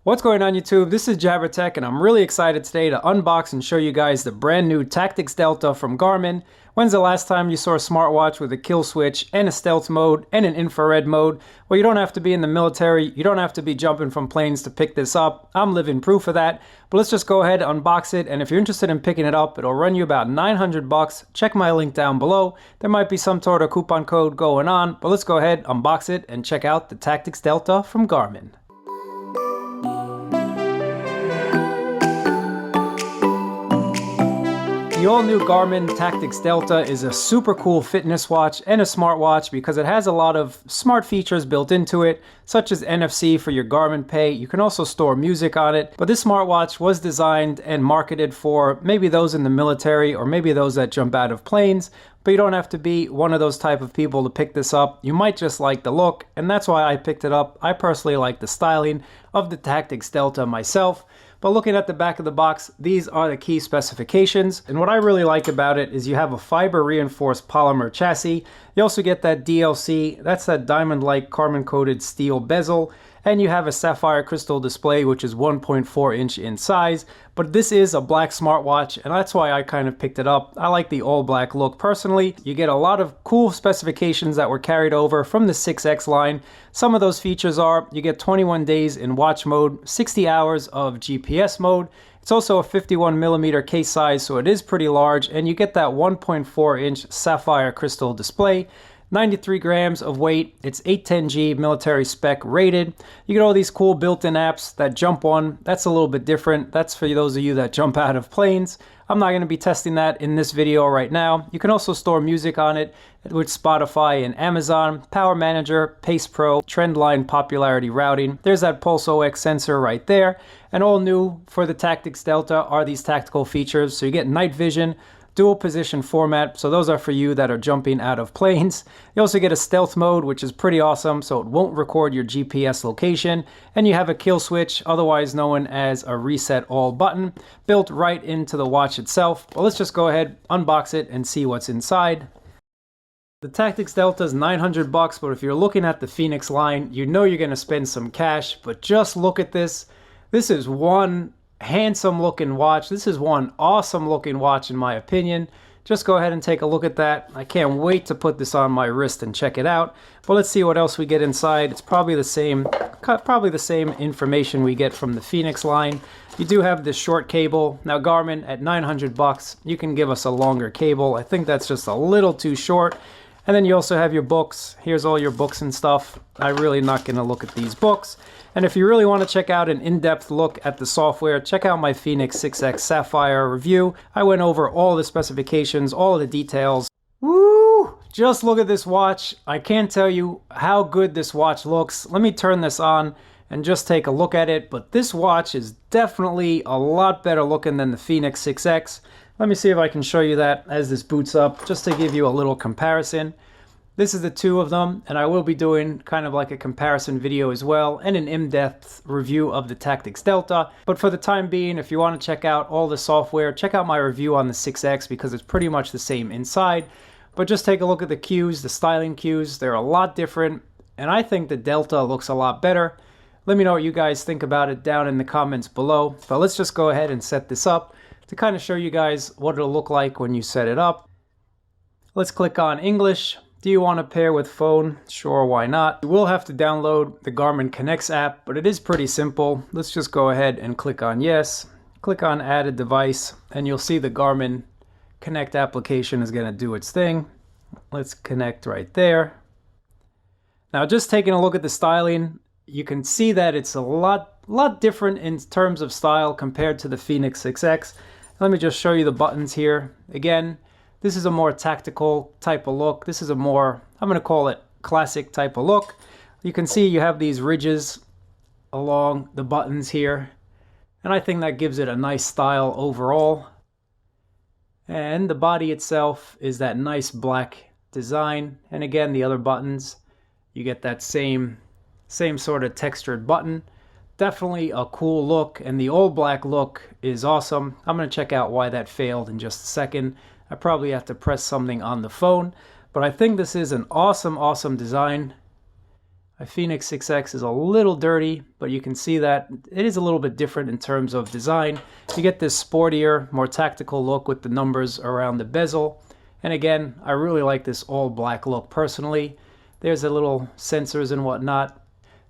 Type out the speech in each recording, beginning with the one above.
What's going on YouTube? This is JabberTech and I'm really excited today to unbox and show you guys the brand new Tactix Delta from Garmin. When's the last time you saw a smartwatch with a kill switch and a stealth mode and an infrared mode? Well, you don't have to be in the military, you don't have to be jumping from planes to pick this up. I'm living proof of that. But let's just go ahead and unbox it, and if you're interested in picking it up, it'll run you about 900 bucks. Check my link down below. There might be some sort of coupon code going on, but let's go ahead, unbox it, and check out the Tactix Delta from Garmin. The all-new Garmin Tactix Delta is a super cool fitness watch and a smartwatch because it has a lot of smart features built into it, such as NFC for your Garmin Pay. You can also store music on it, but this smartwatch was designed and marketed for maybe those in the military or maybe those that jump out of planes, but you don't have to be one of those type of people to pick this up. You might just like the look, and that's why I picked it up. I personally like the styling of the Tactix Delta myself. But looking at the back of the box, these are the key specifications. And what I really like about it is you have a fiber reinforced polymer chassis. You also get that DLC, that's that diamond-like carbon-coated steel bezel. And you have a sapphire crystal display, which is 1.4 inch in size. But this is a black smartwatch, and that's why I kind of picked it up. I like the all black look personally. You get a lot of cool specifications that were carried over from the 6X line. Some of those features are, you get 21 days in watch mode, 60 hours of GPS mode. It's also a 51mm case size, so it is pretty large, and you get that 1.4 inch sapphire crystal display. 93 grams of weight, it's 810G military spec rated. You get all these cool built-in apps. That Jump one, that's a little bit different. That's for those of you that jump out of planes. I'm not going to be testing that in this video right now. You can also store music on it with Spotify and Amazon, Power Manager, Pace Pro, Trendline popularity routing. There's that Pulse OX sensor right there. And all new for the Tactix Delta are these tactical features. So you get night vision, dual position format, so those are for you that are jumping out of planes. You also get a stealth mode, which is pretty awesome, so it won't record your GPS location. And you have a kill switch, otherwise known as a reset all button, built right into the watch itself. Well, let's just go ahead, unbox it, and see what's inside. The Tactix Delta is 900 bucks, but if you're looking at the Phoenix line, you know you're gonna spend some cash, but just look at this. This is one handsome looking watch. This is one awesome looking watch in my opinion. Just go ahead and take a look at that. I can't wait to put this on my wrist and check it out. But let's see what else we get inside. It's probably the same information we get from the Phoenix line. You do have this short cable. Now Garmin, at 900 bucks, you can give us a longer cable. I think that's just a little too short. And then you also have your books. Here's all your books and stuff. I'm really not going to look at these books. And if you really want to check out an in-depth look at the software, check out my Phoenix 6X Sapphire review. I went over all the specifications, all the details. Woo! Just look at this watch. I can't tell you how good this watch looks. Let me turn this on and just take a look at it. But this watch is definitely a lot better looking than the Phoenix 6X. Let me see if I can show you that as this boots up, just to give you a little comparison. This is the two of them, and I will be doing kind of like a comparison video as well, and an in-depth review of the Tactix Delta. But for the time being, if you want to check out all the software, check out my review on the 6X because it's pretty much the same inside. But just take a look at the cues, the styling cues. They're a lot different, and I think the Delta looks a lot better. Let me know what you guys think about it down in the comments below. But let's just go ahead and set this up to kind of show you guys what it'll look like when you set it up. Let's click on English. Do you want to pair with phone? Sure, why not? You will have to download the Garmin Connects app, but it is pretty simple. Let's just go ahead and click on yes. Click on add a device, and you'll see the Garmin Connect application is going to do its thing. Let's connect right there. Now, just taking a look at the styling, you can see that it's a lot different in terms of style compared to the Phoenix 6X. Let me just show you the buttons here. Again, this is a more tactical type of look. This is a more, I'm going to call it classic type of look. You can see you have these ridges along the buttons here, and I think that gives it a nice style overall. And the body itself is that nice black design, and again the other buttons, you get that same sort of textured button. Definitely a cool look, and the all black look is awesome. I'm going to check out why that failed in just a second. I probably have to press something on the phone, but I think this is an awesome design. My Phoenix 6X is a little dirty, but you can see that it is a little bit different in terms of design. You get this sportier, more tactical look with the numbers around the bezel. And again, I really like this all black look personally. There's a little sensors and whatnot.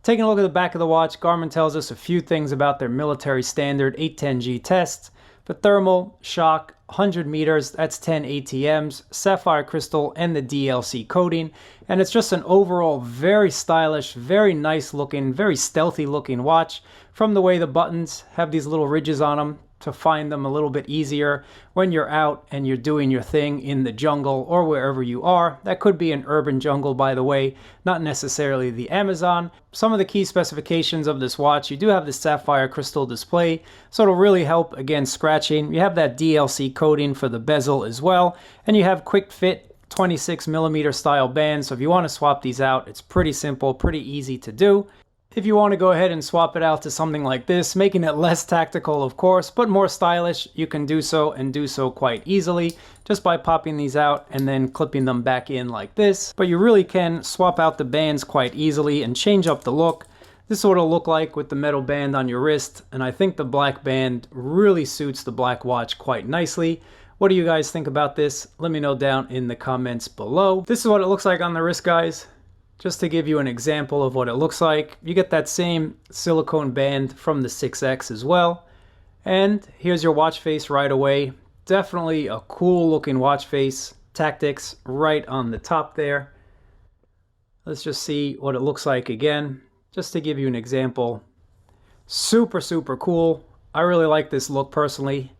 Taking a look at the back of the watch, Garmin tells us a few things about their military standard 810G test. For thermal, shock, 100 meters, that's 10 ATMs, sapphire crystal, and the DLC coating. And it's just an overall very stylish, very nice looking, very stealthy looking watch. From the way the buttons have these little ridges on them to find them a little bit easier when you're out and you're doing your thing in the jungle or wherever you are. That could be an urban jungle, by the way, not necessarily the Amazon. Some of the key specifications of this watch, you do have the sapphire crystal display, so it'll really help against scratching. You have that DLC coating for the bezel as well, and you have Quickfit 26mm style bands, so if you want to swap these out, it's pretty simple, pretty easy to do. If you want to go ahead and swap it out to something like this, making it less tactical of course, but more stylish, you can do so and do so quite easily just by popping these out and then clipping them back in like this. But you really can swap out the bands quite easily and change up the look. This is what it'll look like with the metal band on your wrist, and I think the black band really suits the black watch quite nicely. What do you guys think about this? Let me know down in the comments below. This is what it looks like on the wrist, guys. Just to give you an example of what it looks like, you get that same silicone band from the 6X as well. And here's your watch face right away. Definitely a cool looking watch face. Tactix right on the top there. Let's just see what it looks like again, just to give you an example. Super, super cool. I really like this look personally.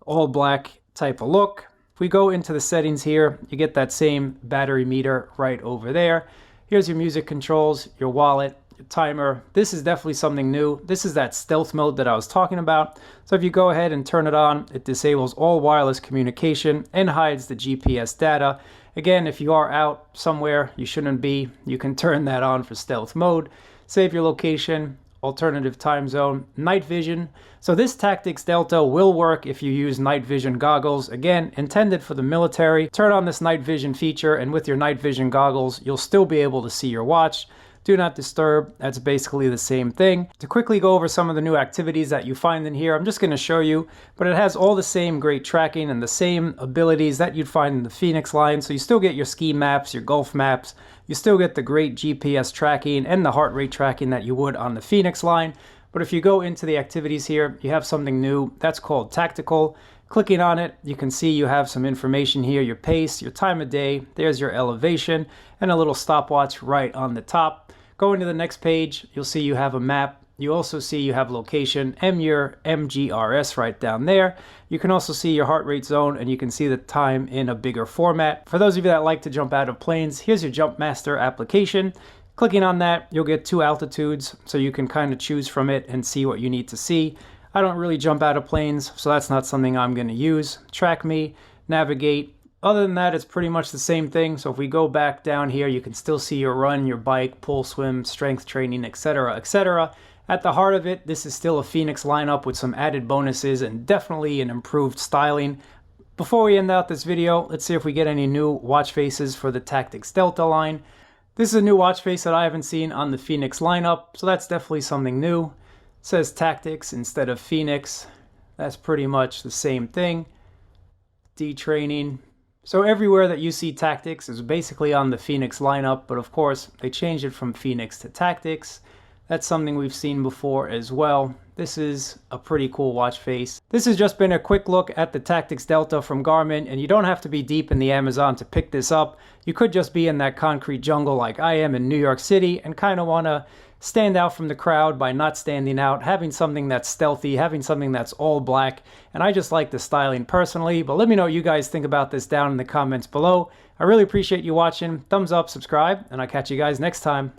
All black type of look. If we go into the settings here, you get that same battery meter right over there. Here's your music controls, your wallet, your timer. This is definitely something new. This is that stealth mode that I was talking about. So if you go ahead and turn it on, it disables all wireless communication and hides the GPS data. Again, if you are out somewhere you shouldn't be, you can turn that on for stealth mode. Save your location, alternative time zone, night vision. So this Tactix Delta will work if you use night vision goggles. Again, intended for the military. Turn on this night vision feature, and with your night vision goggles, you'll still be able to see your watch. Do not disturb, that's basically the same thing. To quickly go over some of the new activities that you find in here, I'm just going to show you, but it has all the same great tracking and the same abilities that you'd find in the Phoenix line. So you still get your ski maps, your golf maps, you still get the great GPS tracking and the heart rate tracking that you would on the Phoenix line. But if you go into the activities here, you have something new that's called Tactical. Clicking on it, you can see you have some information here, your pace, your time of day, there's your elevation, and a little stopwatch right on the top. Going to the next page, you'll see you have a map. You also see you have location and your MGRS right down there. You can also see your heart rate zone, and you can see the time in a bigger format. For those of you that like to jump out of planes, here's your Jump Master application. Clicking on that, you'll get 2 altitudes, so you can kind of choose from it and see what you need to see. I don't really jump out of planes, so that's not something I'm going to use. Track me, navigate. Other than that, it's pretty much the same thing. So if we go back down here, you can still see your run, your bike, pull, swim, strength training, etc., etc. At the heart of it, this is still a Phoenix lineup with some added bonuses and definitely an improved styling. Before we end out this video, let's see if we get any new watch faces for the Tactix Delta line. This is a new watch face that I haven't seen on the Phoenix lineup, so that's definitely something new. It says Tactix instead of Phoenix. That's pretty much the same thing. D-training. So everywhere that you see Tactix is basically on the Phoenix lineup, but of course they changed it from Phoenix to Tactix. That's something we've seen before as well. This is a pretty cool watch face. This has just been a quick look at the Tactix Delta from Garmin, and you don't have to be deep in the Amazon to pick this up. You could just be in that concrete jungle like I am in New York City and kind of want to stand out from the crowd by not standing out, having something that's stealthy, having something that's all black. And I just like the styling personally, but let me know what you guys think about this down in the comments below. I really appreciate you watching. Thumbs up, subscribe, and I'll catch you guys next time.